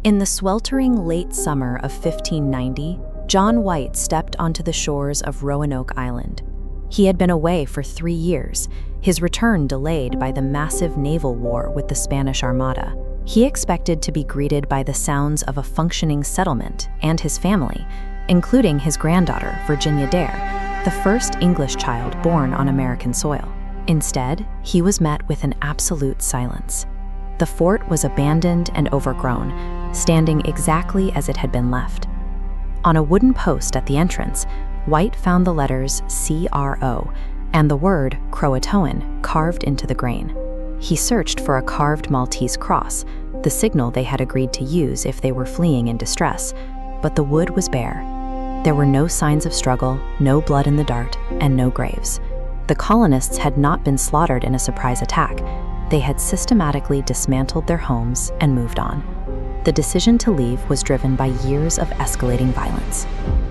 In the sweltering late summer of 1590, John White stepped onto the shores of Roanoke Island. He had been away for 3 years, his return delayed by the massive naval war with the Spanish Armada. He expected to be greeted by the sounds of a functioning settlement and his family, including his granddaughter, Virginia Dare, the first English child born on American soil. Instead, he was met with an absolute silence. The fort was abandoned and overgrown, standing exactly as it had been left. On a wooden post at the entrance, White found the letters CRO and the word croatoan carved into the grain. He searched for a carved Maltese cross, the signal they had agreed to use if they were fleeing in distress, but the wood was bare. There were no signs of struggle, no blood in the dart, and no graves. The colonists had not been slaughtered in a surprise attack. They had systematically dismantled their homes and moved on. The decision to leave was driven by years of escalating violence.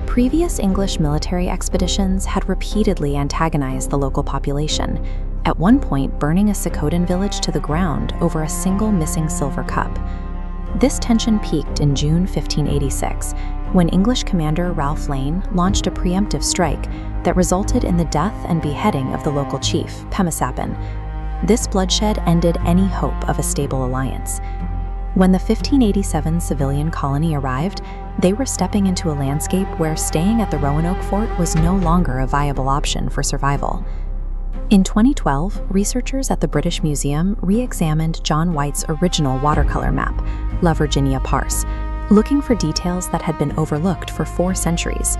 Previous English military expeditions had repeatedly antagonized the local population, at one point burning a Sakotan village to the ground over a single missing silver cup. This tension peaked in June 1586, when English commander Ralph Lane launched a preemptive strike that resulted in the death and beheading of the local chief, Pemisapin. This bloodshed ended any hope of a stable alliance. When the 1587 civilian colony arrived, they were stepping into a landscape where staying at the Roanoke fort was no longer a viable option for survival. In 2012, researchers at the British Museum re-examined John White's original watercolor map, La Virginia Parse, looking for details that had been overlooked for 4 centuries.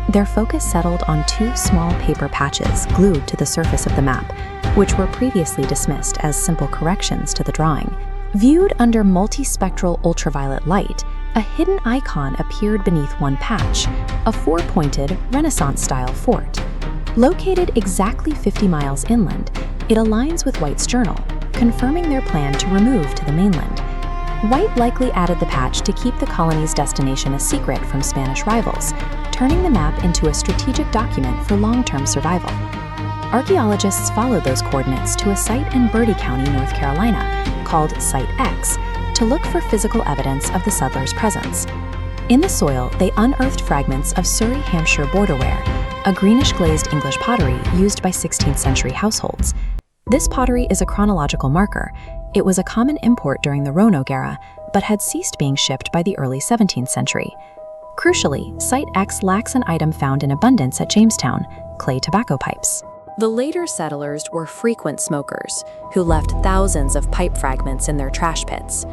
Their focus settled on 2 small paper patches glued to the surface of the map, which were previously dismissed as simple corrections to the drawing. Viewed under multispectral ultraviolet light, a hidden icon appeared beneath one patch, a 4-pointed Renaissance-style fort. Located exactly 50 miles inland, it aligns with White's journal, confirming their plan to remove to the mainland. White likely added the patch to keep the colony's destination a secret from Spanish rivals, turning the map into a strategic document for long-term survival. Archaeologists followed those coordinates to a site in Bertie County, North Carolina, called Site X, to look for physical evidence of the settlers' presence. In the soil, they unearthed fragments of Surrey, Hampshire borderware, a greenish-glazed English pottery used by 16th century households. This pottery is a chronological marker. It was a common import during the Roanoke era, but had ceased being shipped by the early 17th century. Crucially, Site X lacks an item found in abundance at Jamestown: clay tobacco pipes. The later settlers were frequent smokers, who left thousands of pipe fragments in their trash pits.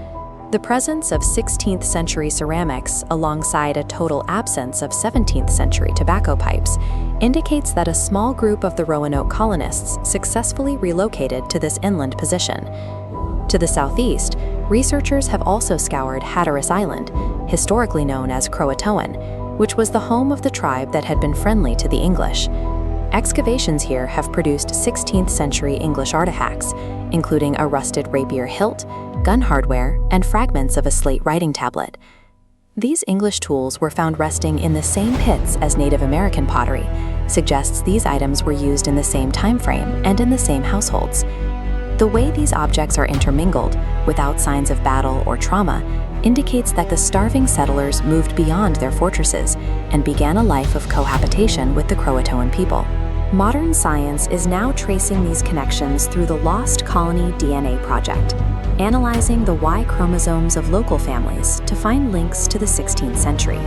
The presence of 16th century ceramics alongside a total absence of 17th century tobacco pipes indicates that a small group of the Roanoke colonists successfully relocated to this inland position. To the southeast, researchers have also scoured Hatteras Island, historically known as Croatoan, which was the home of the tribe that had been friendly to the English. Excavations here have produced 16th century English artifacts, including a rusted rapier hilt, gun hardware, and fragments of a slate writing tablet. These English tools were found resting in the same pits as Native American pottery, suggests these items were used in the same time frame and in the same households. The way these objects are intermingled, without signs of battle or trauma, indicates that the starving settlers moved beyond their fortresses and began a life of cohabitation with the Croatoan people. Modern science is now tracing these connections through the Lost Colony DNA project, analyzing the Y chromosomes of local families to find links to the 16th century.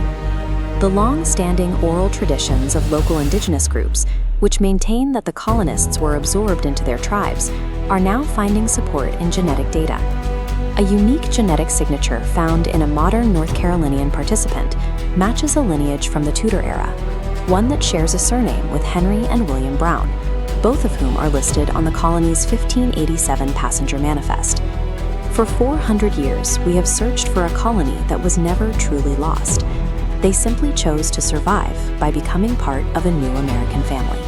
The long-standing oral traditions of local indigenous groups, which maintain that the colonists were absorbed into their tribes, are now finding support in genetic data. A unique genetic signature found in a modern North Carolinian participant matches a lineage from the Tudor era, one that shares a surname with Henry and William Brown, both of whom are listed on the colony's 1587 passenger manifest. For 400 years, we have searched for a colony that was never truly lost. They simply chose to survive by becoming part of a new American family.